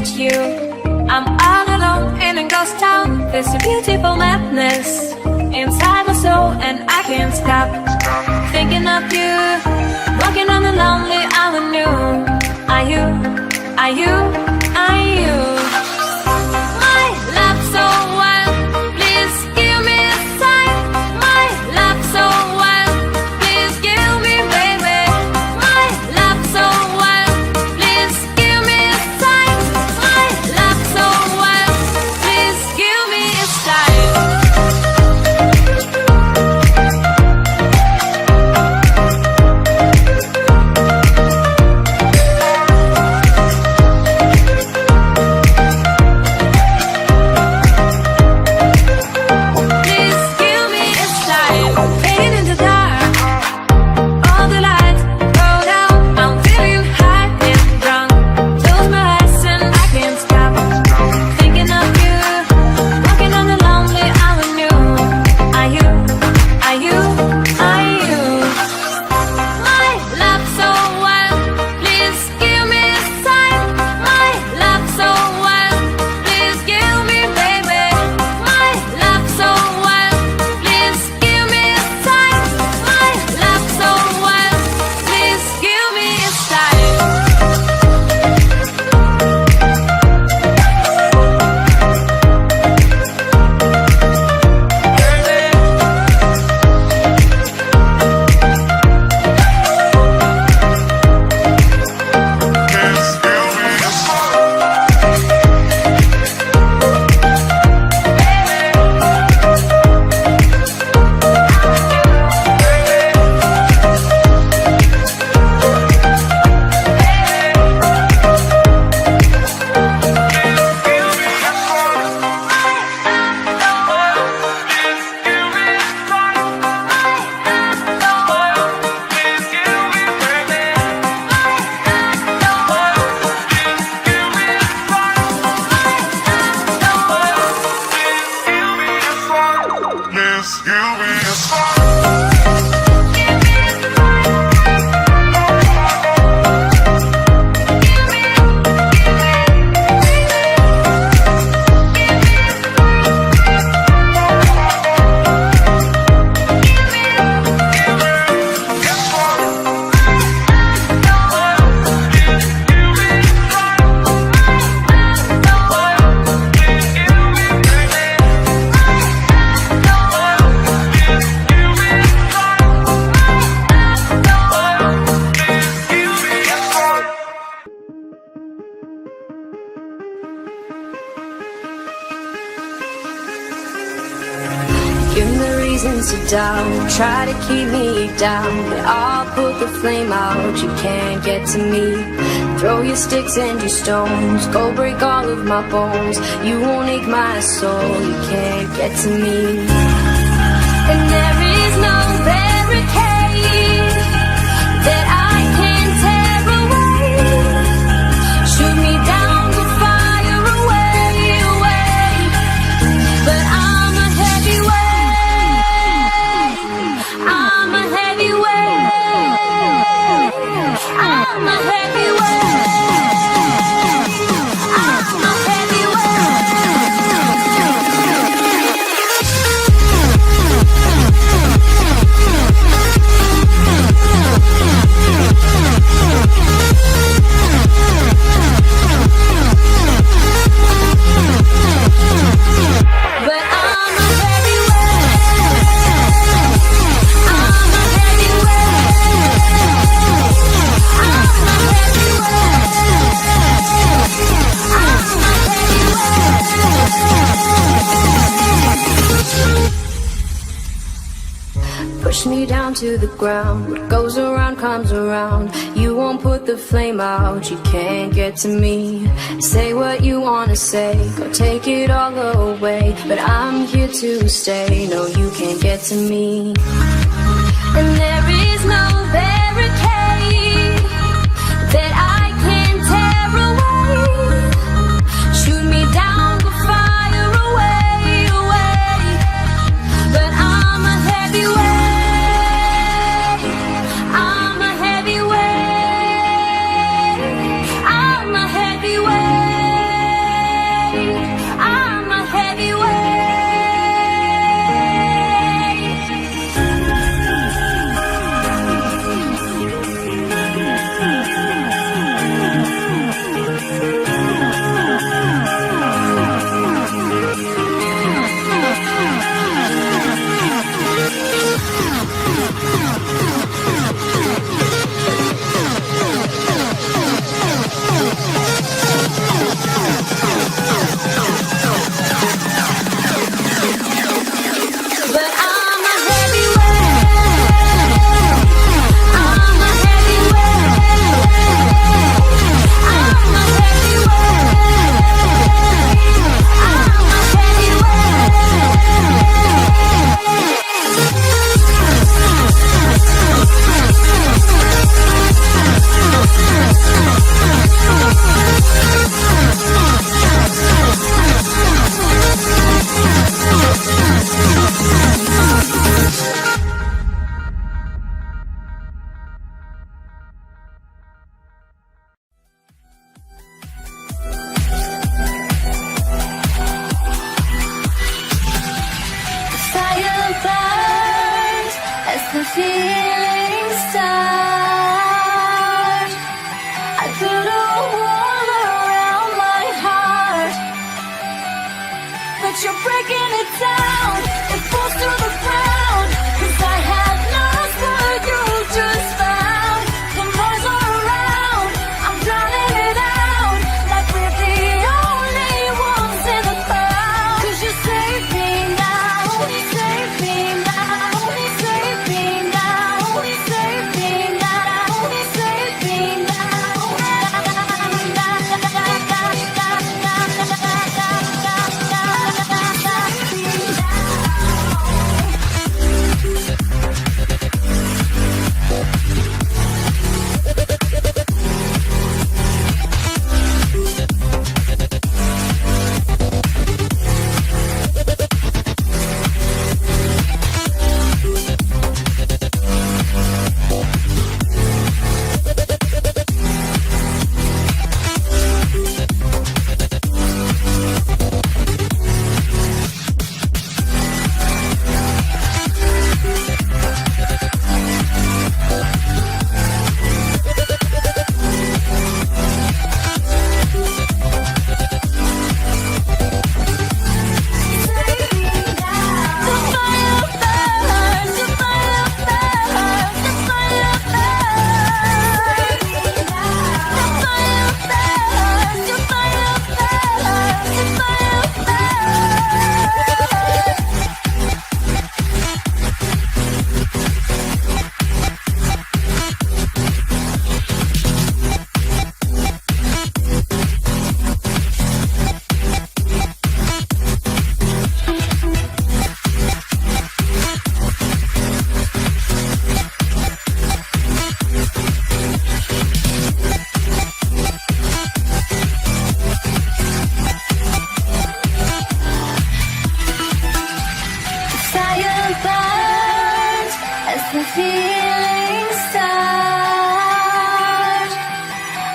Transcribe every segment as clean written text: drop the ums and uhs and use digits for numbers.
without you. I'm all alone in a ghost town. There's a beautiful madness inside my soul, and I can't stop thinking of you. Walking on a lonely avenue. Are you, are you, are you my love so wild? Please give me a sign. My love so wild. Please give me, baby. My love so wild. Please give me a sign. My love so wild. Please give me a sign. Give me reasons to doubt, try to keep me down, but I'll put the flame out, you can't get to me. Throw your sticks and your stones, go break all of my bones. You won't ache my soul, you can't get to me. And there is no barricade that I can tear away. Shoot me down, go fire away, away. But I'm a heavyweight. I'm a heavyweight. I'm a heavyweight. I'm a push me down to the ground. What goes around comes around. You won't put the flame out, you can't get to me. Say what you wanna say, go take it all away, but I'm here to stay. No, you can't get to me. And there is no barricade that I can tear away. Shoot me down, go fire away, away. But I'm a heavyweight. I'm a heavyweight. I'm a heavyweight. the feelings start, I put a wall around my heart, but you're breaking it down. It falls to the ground, 'cause I had lost what you just found. The noise all around, I'm drowning it out, like we're the only ones in the crowd. 'Cause you save me now, save me now, save me now, save me now, save me the feelings start,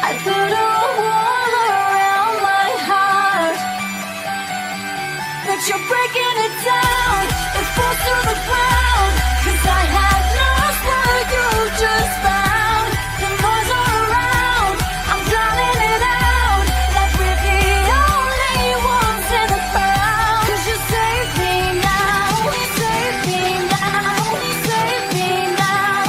I put a wall around my heart, but you're breaking it down. It falls to the ground, 'cause I had lost what you just found. The noise all around, I'm drowning it out, like we're the only ones in the crowd. 'Cause you save me now, save me now, save me now,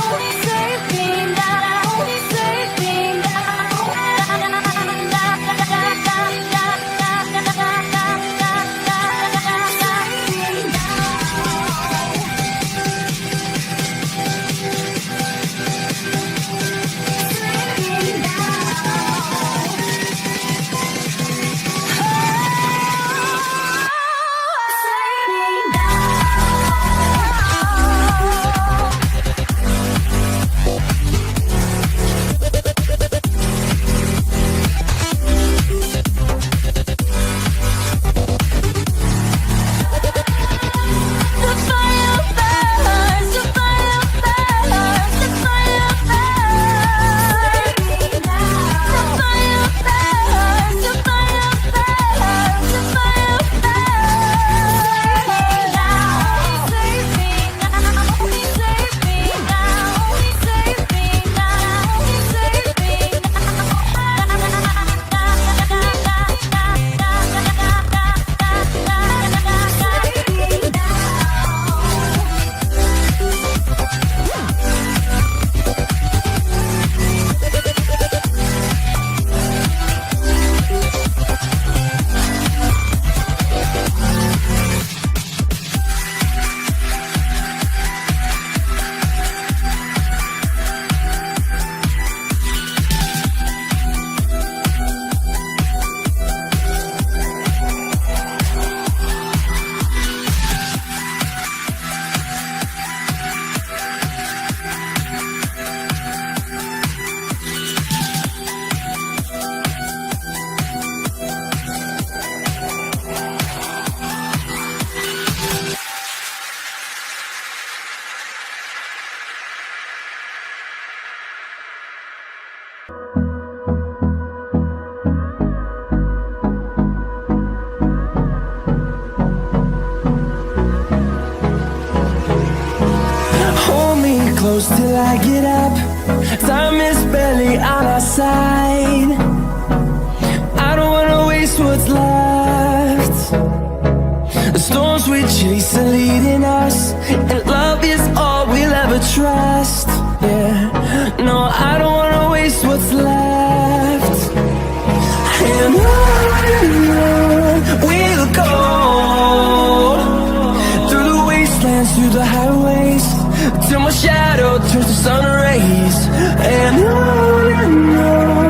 I get up, time is barely on our side. I don't wanna waste what's left. The storms we chase are leading us, and love is all we'll ever trust. Yeah, no, I don't wanna waste what's left. And on we'll go, through the wastelands, through the highways, till my shadow turns to sun rays. And on